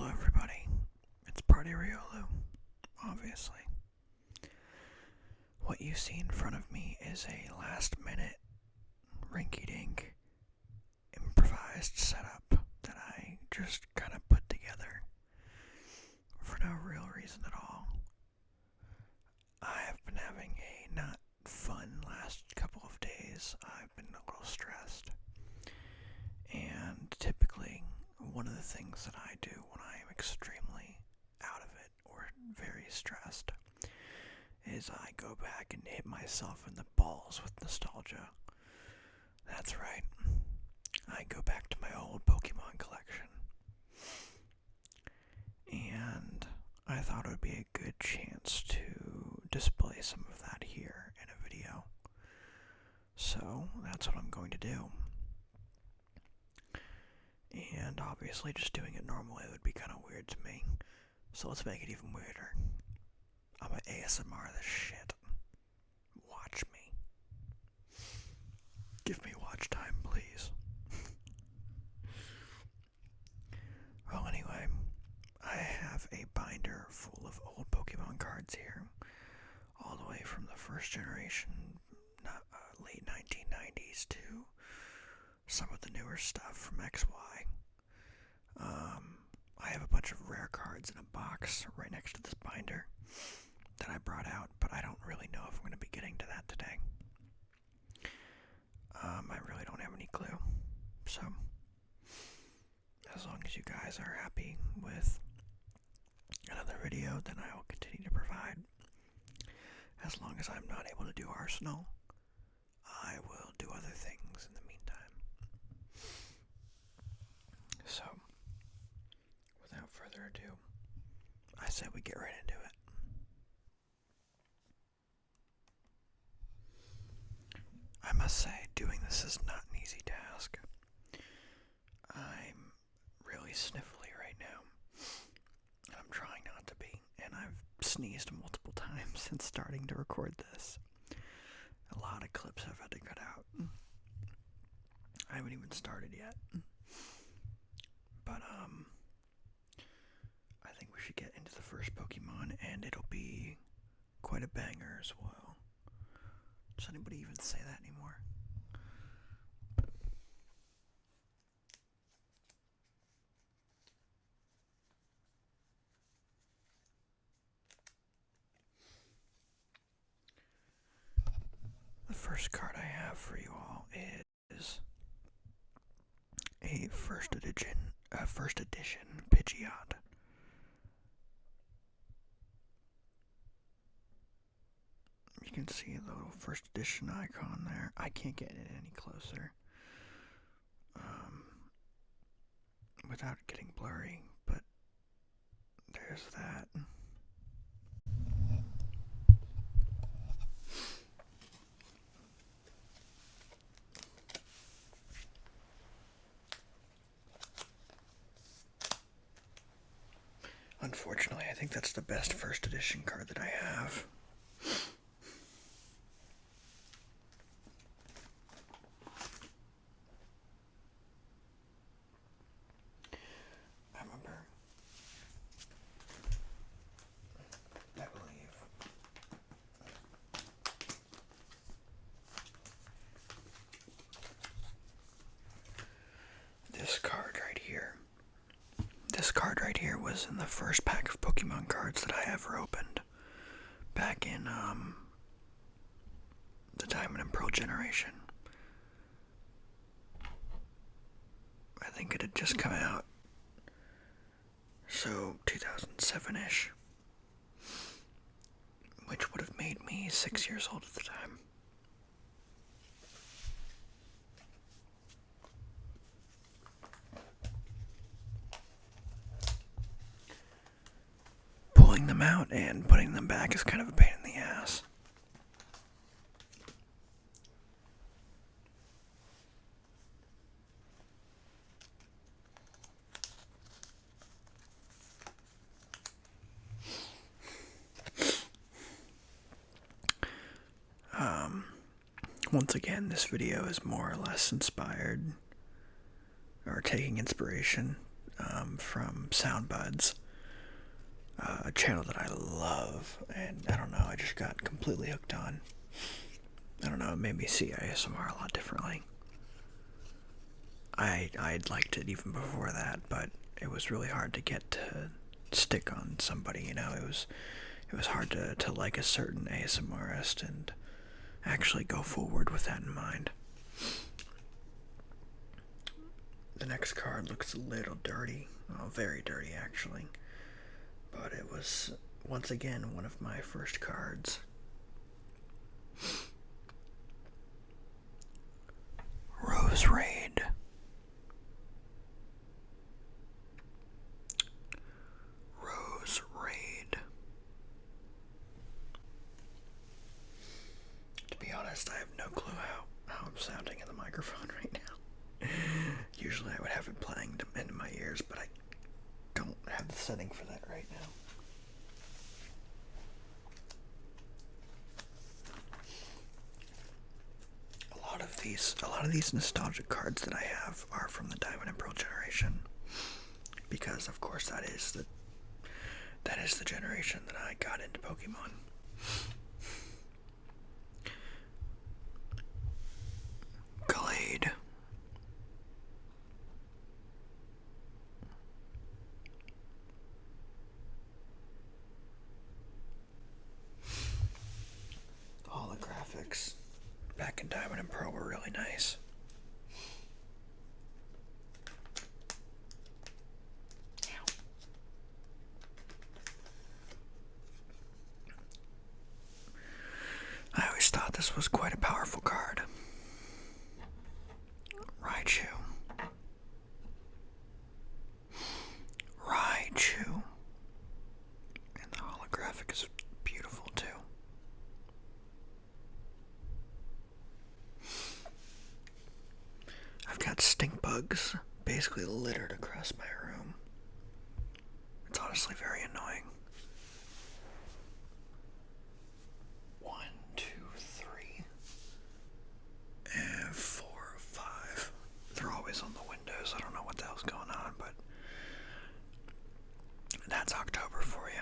Hello everybody, it's Party Riolu, obviously. What you see in front of me is a last minute rinky-dink improvised setup that I just kind of put together for no real reason at all. I have been having a not fun last couple of days. I've been a little stressed, and typically one of the things that I do when I am extremely out of it or very stressed is I go back and hit myself in the balls with nostalgia. That's right. I go back to my old Pokemon collection. And I thought it would be a good chance to display some of that here in a video. So that's what I'm going to do. And obviously just doing it normally would be kind of weird to me. So let's make it even weirder. I'm gonna ASMR this shit. Watch me. Give me watch time, please. Well, anyway, I have a binder full of old Pokemon cards here. All the way from the first generation, late 1990s, to some of the newer stuff from XY. I have a bunch of rare cards in a box right next to this binder that I brought out, but I don't really know if I'm going to be getting to that today. I really don't have any clue. So, as long as you guys are happy with another video, then I will continue to provide. As long as I'm not able to do Arsenal, I will do other things in the meantime. So, without further ado, I say we get right into it. I must say, doing this is not an easy task. I'm really sniffly right now, and I'm trying not to be, and I've sneezed multiple times since starting to record this. A lot of clips I've had to cut out. I haven't even started yet. But, I think we should get into the first Pokemon, and it'll be quite a banger as well. Does anybody even say that anymore? The first card I have for you all is a first edition Pidgeot. You can see the little first edition icon there. I can't get it any closer without it getting blurry, but there's that. Unfortunately, I think that's the best first edition card that I have. This card right here was in the first pack of Pokemon cards that I ever opened back in the Diamond and Pearl generation. I think it had just come out, so 2007-ish, which would have made me 6 years old at the time. Pulling them out and putting them back is kind of a pain in the ass. Once again, this video is more or less inspired, or taking inspiration, from Soundbuds, a channel that I love, and I don't know, I just got completely hooked on. I don't know, it made me see ASMR a lot differently. I'd liked it even before that, but it was really hard to get to stick on somebody, you know. It was hard to like a certain ASMRist and actually go forward with that in mind. The next card looks a little dirty, well, very dirty actually, but it was once again one of my first cards. Rose Raid. Rose Raid. To be honest, I have no clue how I'm sounding in the microphone right now. Usually I would have it playing into my ears, but I don't have the setting for that right now. A lot of these nostalgic cards that I have are from the Diamond and Pearl generation, because of course that is the generation that I got into Pokemon. Glade. The holographics back in Diamond and Pearl were really nice. I always thought this was quite a powerful card. Raichu. Raichu. And the holographic is beautiful too. I've got stink bugs basically littered across my room. It's honestly very annoying. 1, 2, 3, and 4, 5. They're always on the windows. I don't know what the hell's going on, but that's October for you.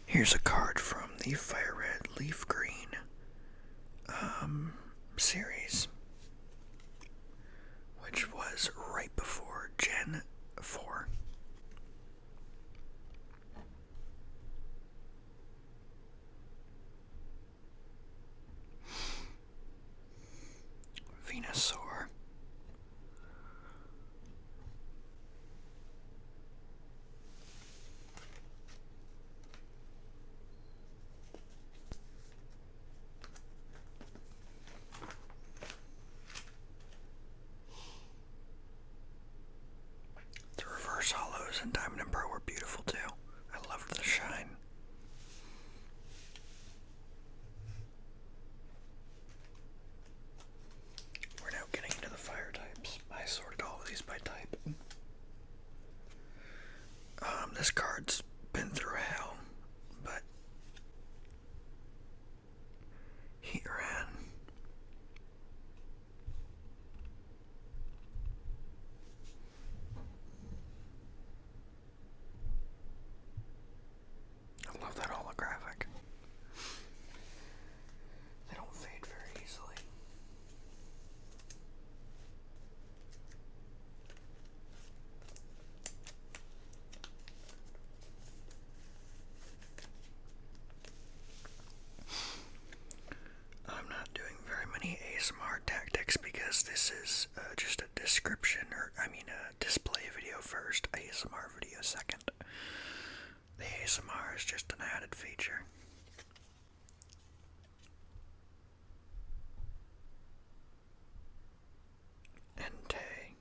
Here's a card from the Fire Red Leaf Green series, which was right before Gen 4. Venusaur. The reverse hollows in Diamond and Pearl were beautiful too. I loved the shine. We're now getting into the fire types. I sorted all of these by type. This card's been through hell, but he ran. I love that holographic. They don't fade very easily. I'm not doing very many ASMR tactics because this is just a description, or I mean a display video first, ASMR video second. The ASMR is just an added feature. Entei.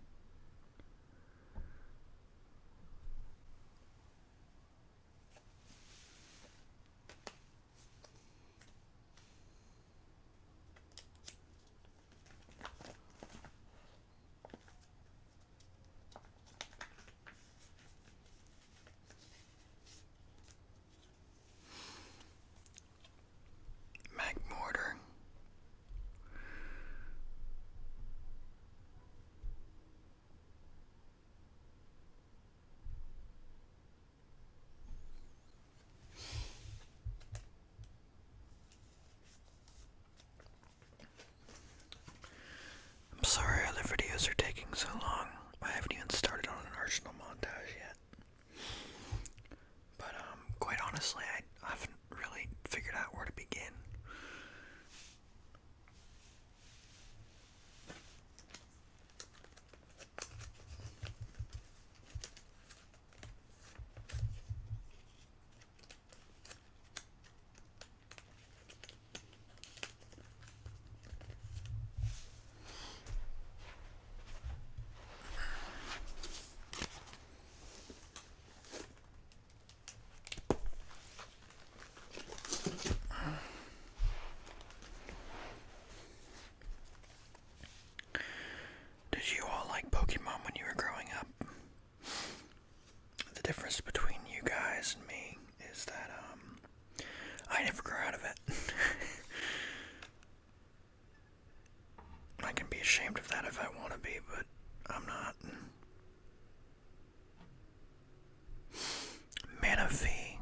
The difference between you guys and me is that I never grow out of it. I can be ashamed of that if I want to be, but I'm not. Mana fee.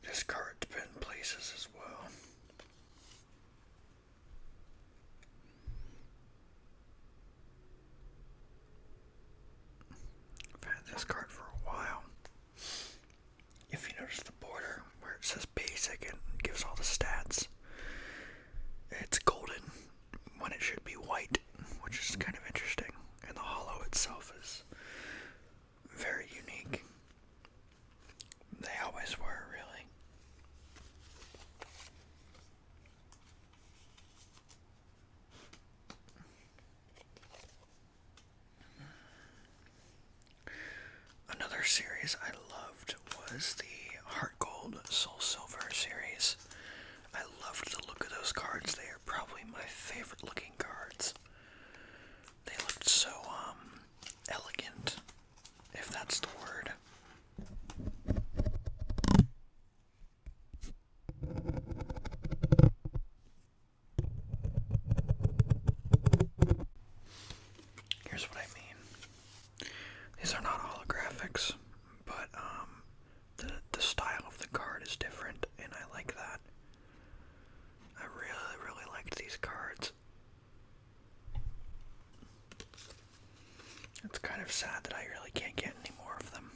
This card's been places as well. I've had this card for a while. If you notice the border where it says basic and gives all the stats, it's golden when it should be white, which is kind of interesting. And the hollow itself is very unique. They always were, really. Another series I loved was the Heart Gold Soul Silver series. I loved the look of those cards. They are probably my favorite looking cards. They looked so elegant, if that's the word. Here's what I mean. These are not holographics, but the style of the card is different, and I like that. I really, really liked these cards. It's kind of sad that I really can't get any more of them.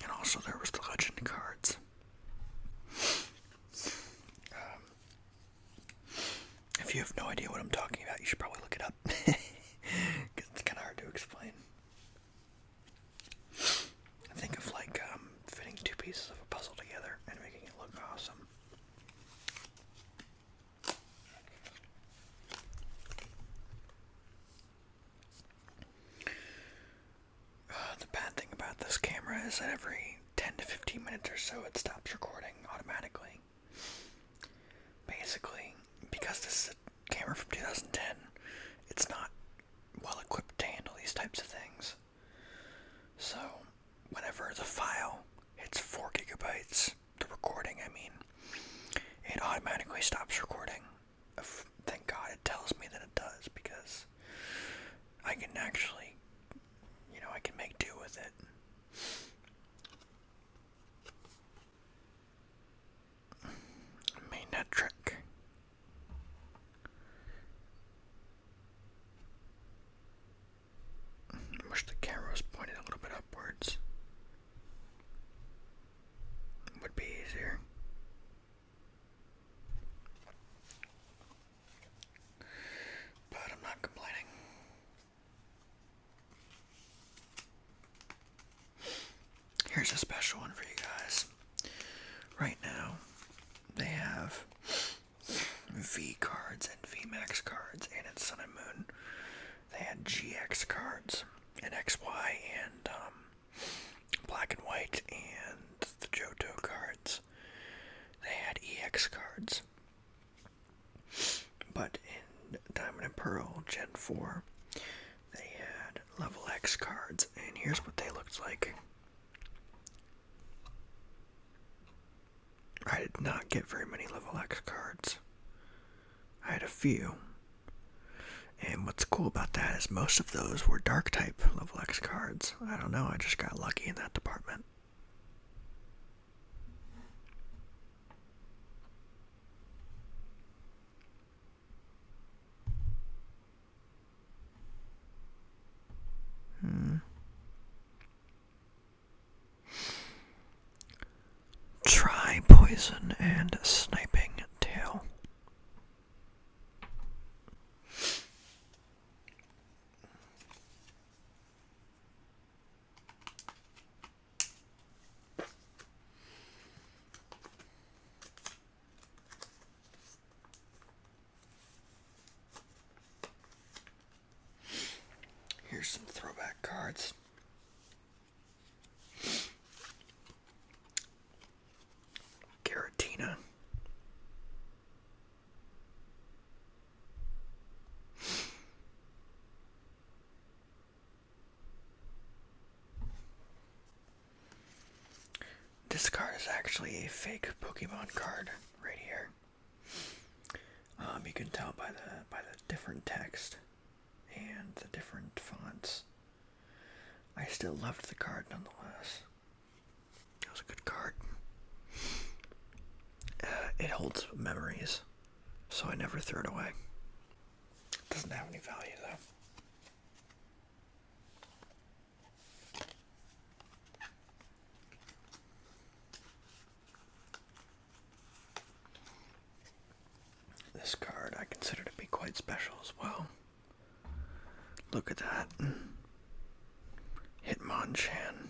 And also there was the legend cards. If you have no idea what I'm talking about, you should probably look it up. Because it's kind of hard to explain. Think of like fitting two pieces of a puzzle together and making it look awesome. The bad thing about this camera is that every 10 to 15 minutes or so it stops recording automatically. Basically, because this is a camera from 2010, it's not well equipped to handle these types of things. So, whenever the file hits 4 gigabytes, the recording, it automatically stops recording. Thank God it tells me that it does, because I can actually, I can make do with it. Main net trick. I wish the camera was pointed a little bit upwards. Would be easier. But I'm not complaining. Here's a special one for you guys. Right now, they have V cards and VMAX cards, and in Sun and Moon, they had GX cards, and XY, and Black and White, and the Johto cards. They had EX cards. But in Diamond and Pearl Gen 4, they had Level X cards, and here's what they looked like. I did not get very many Level X cards. I had a few. And what's cool about that is most of those were Dark type Level X cards. I don't know, I just got lucky in that department. Try Poison and Sniping Tail. Here's some throwback cards. Giratina. is actually a fake Pokemon card right here. You can tell by the different text and the different fonts. I still loved the card nonetheless. It was a good card. It holds memories, so I never threw it away. It doesn't have any value though. This card I consider to be quite special as well. Look at that. Hitmonchan.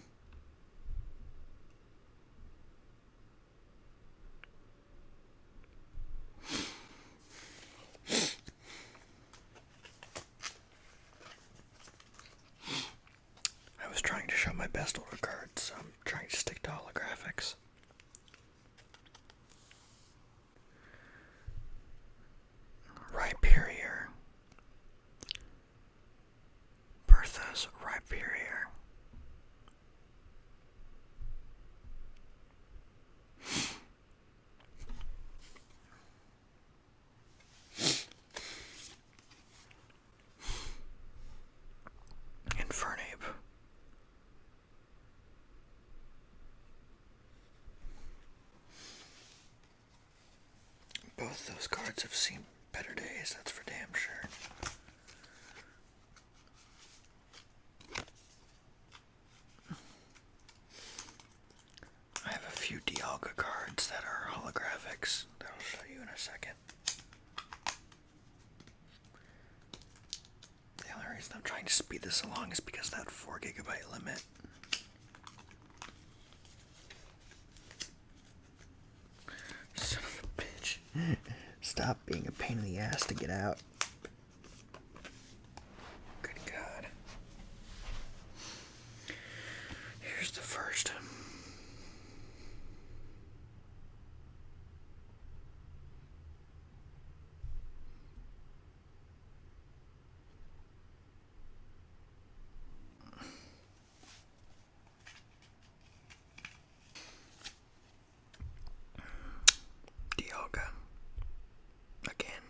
I was trying to show my best older cards, so I'm trying to stick to holographics. Rhyperior. Bertha's Rhyperior. Infernape. Both those cards have seen better days, that's for damn sure. I have a few Dialga cards that are holographics that I'll show you in a second. The only reason I'm trying to speed this along is because of that 4 GB limit. Son of a bitch. Stop being a pain in the ass to get out. Good God. Here's the first. Dialga. Again.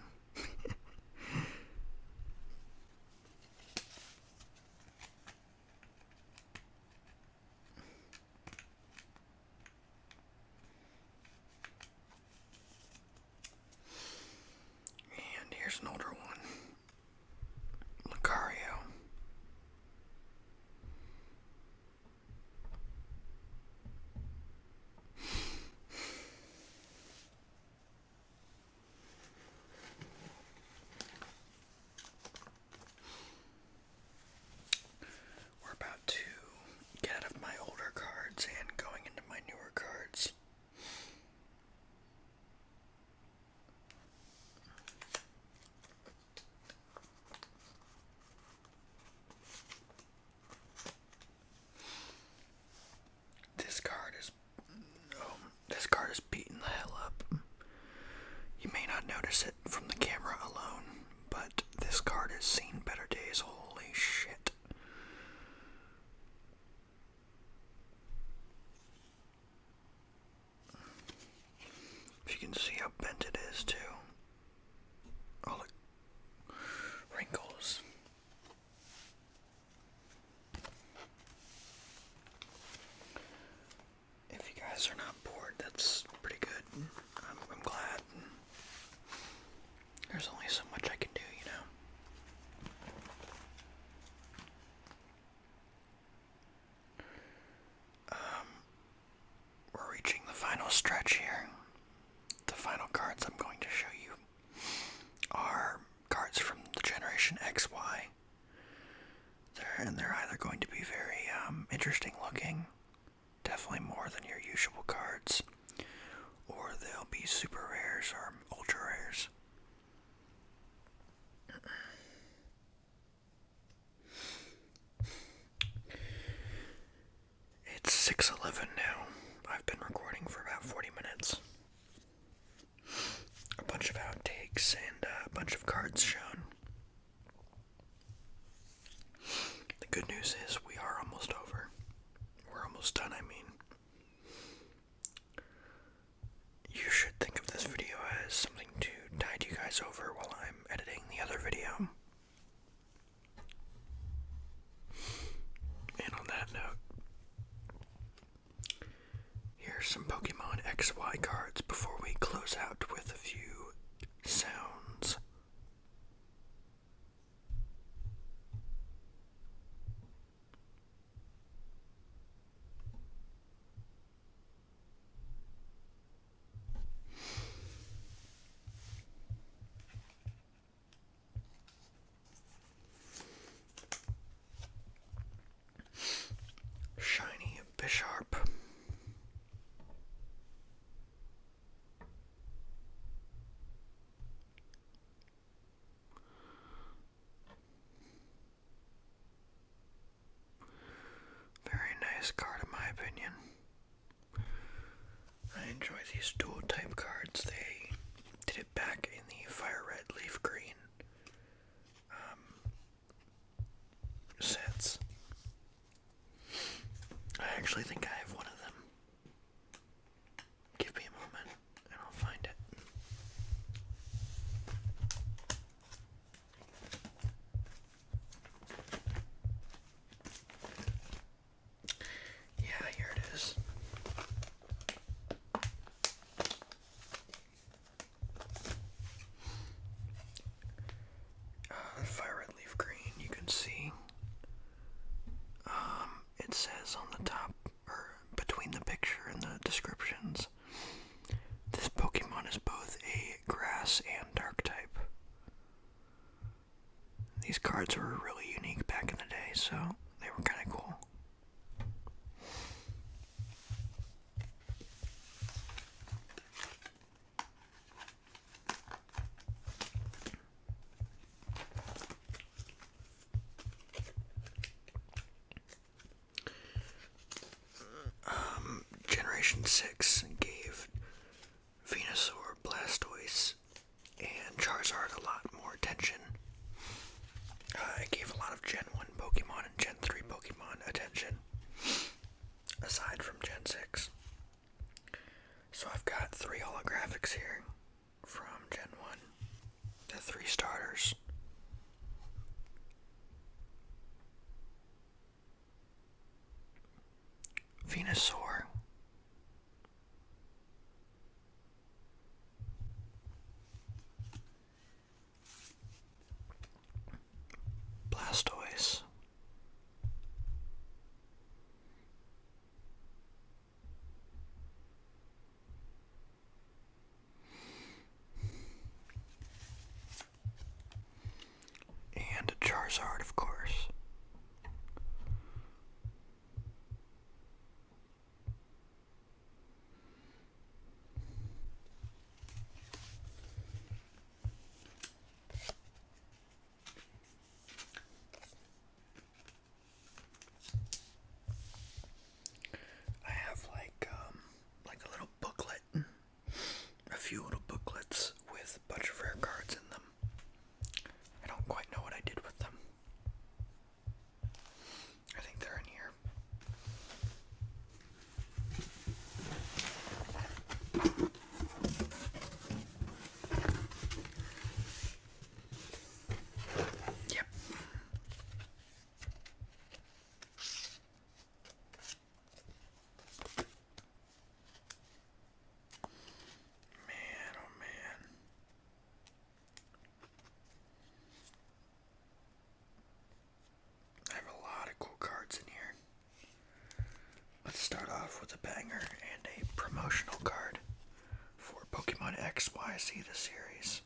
And here's an older one. Lucario. We're about to get out of my older cards and going into my newer cards. This card is beating the hell up. You may not notice it from the camera alone, but this card has seen better days. Holy shit. If you can see how bent it is too. All the wrinkles. If you guys are not bored, that's pretty good. I'm glad. There's only so much I can do, you know. We're reaching the final stretch here. The final cards I'm going to show you are cards from the Generation XY. They're either going to be very interesting looking, definitely more than your usual cards, or they'll be super rares or ultra rares. It's 6:11 now. I've been recording for about 40 minutes. A bunch of outtakes and a bunch of cards shown. The good news is we are almost over. We're almost done, I mean. you should think of this video as something to tide you guys over while I'm editing the other video. And on that note, here's some Pokemon XY cards before we close out with a few sounds. Shiny Bisharp. Very nice card in my opinion. I enjoy these dual type cards. They did it back in the Fire Red Leaf Green sets. I actually think I have one of them. Give me a moment and I'll find it. Yeah, here it is. Fire Red Leaf Green, you can see it says on the top, or between the picture and the descriptions, this Pokemon is both a grass and dark type. These cards were really unique back in the day, so they were kind of cool. Generation 6 gave Venusaur, Blastoise, and Charizard a lot more attention. It gave a lot of Gen 1 Pokemon and Gen 3 Pokemon attention, aside from Gen 6. So I've got 3 holographics here from Gen 1, the 3 starters. Venusaur, Blastoise, and a Charizard, of course. I have like a little booklet, a few little booklets with a bunch of rare cards in them. I don't quite know what I did with them. I think they're in here. Yep. Man, oh man. I have a lot of cool cards in here. Let's start off with a banger and a promotional card for Pokemon XYZ, the series.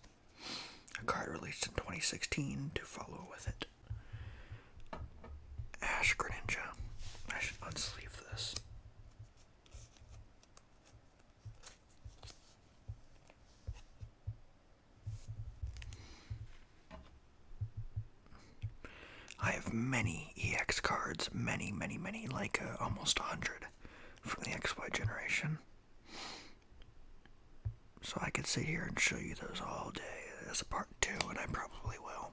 A card released in 2016 to follow with it. Ash Greninja. I should unsleeve this. I have many EX cards, many, like almost 100 from the XY generation. So I could sit here and show you those all day as a part 2, and I probably will.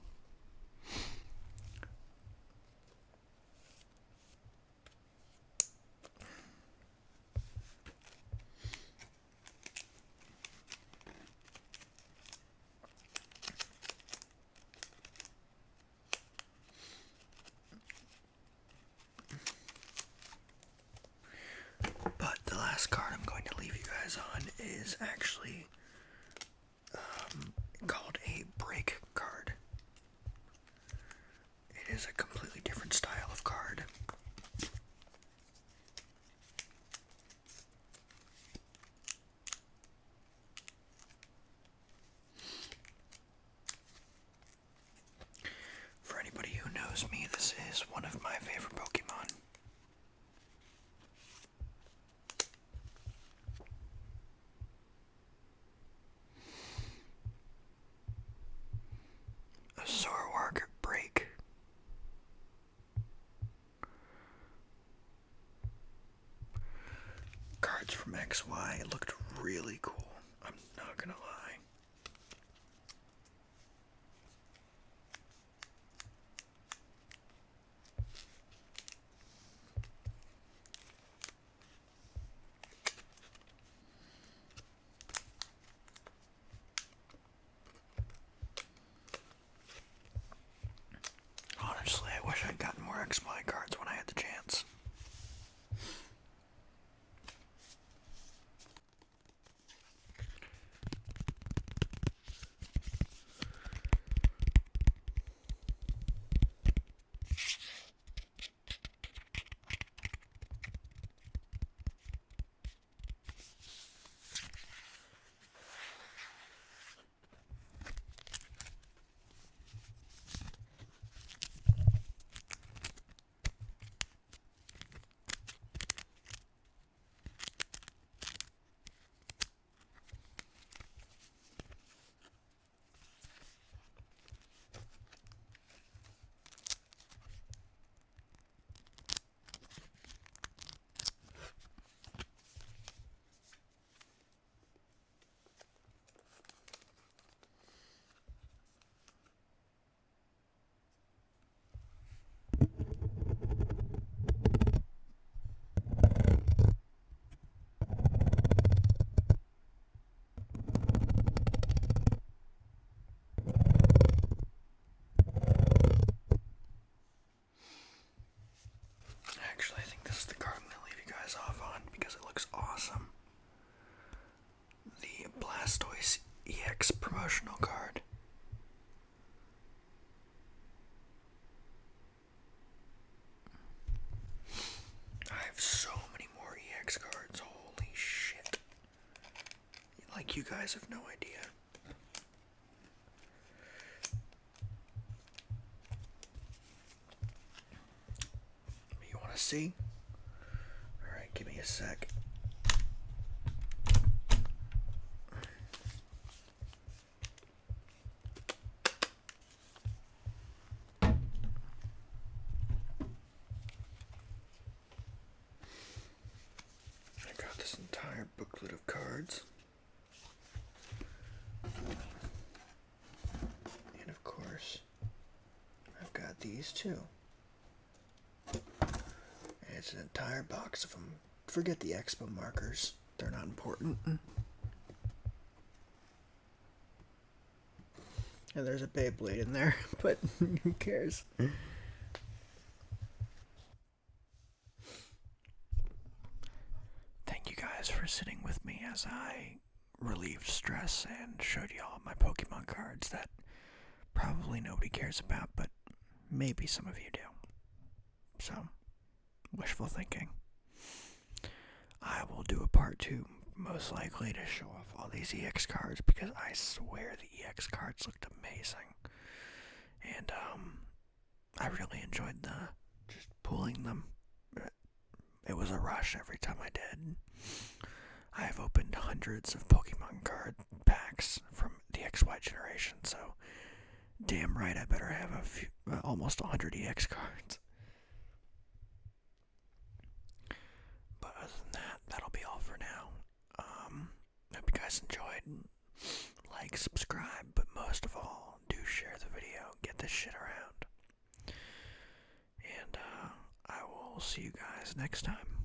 is actually called a break card. It is a completely different style of card. For anybody who knows me, this is one of my favorite Pokemon. A Zoroark break. Cards from XY looked really cool. I'm not gonna lie. Honestly, I wish I'd gotten more XY cards when I had the chance. Actually, I think this is the card I'm going to leave you guys off on because it looks awesome. The Blastoise EX promotional card. I have so many more EX cards, holy shit. Like, you guys have no idea. You want to see? Alright, give me a sec. I got this entire booklet of cards. And of course, I've got these too. It's an entire box of them. Forget the expo markers. They're not important. And there's a Beyblade in there, but who cares? Thank you guys for sitting with me as I relieved stress and showed you all my Pokemon cards that probably nobody cares about, but maybe some of you do. So, wishful thinking. I will do a part 2, most likely, to show off all these EX cards because I swear the EX cards looked amazing. And I really enjoyed just pulling them. It was a rush every time I did. I have opened hundreds of Pokemon card packs from the XY generation, so damn right I better have almost 100 EX cards. But other than that, that'll be all for now. Hope you guys enjoyed. Like, subscribe, but most of all, do share the video. Get this shit around. And I will see you guys next time.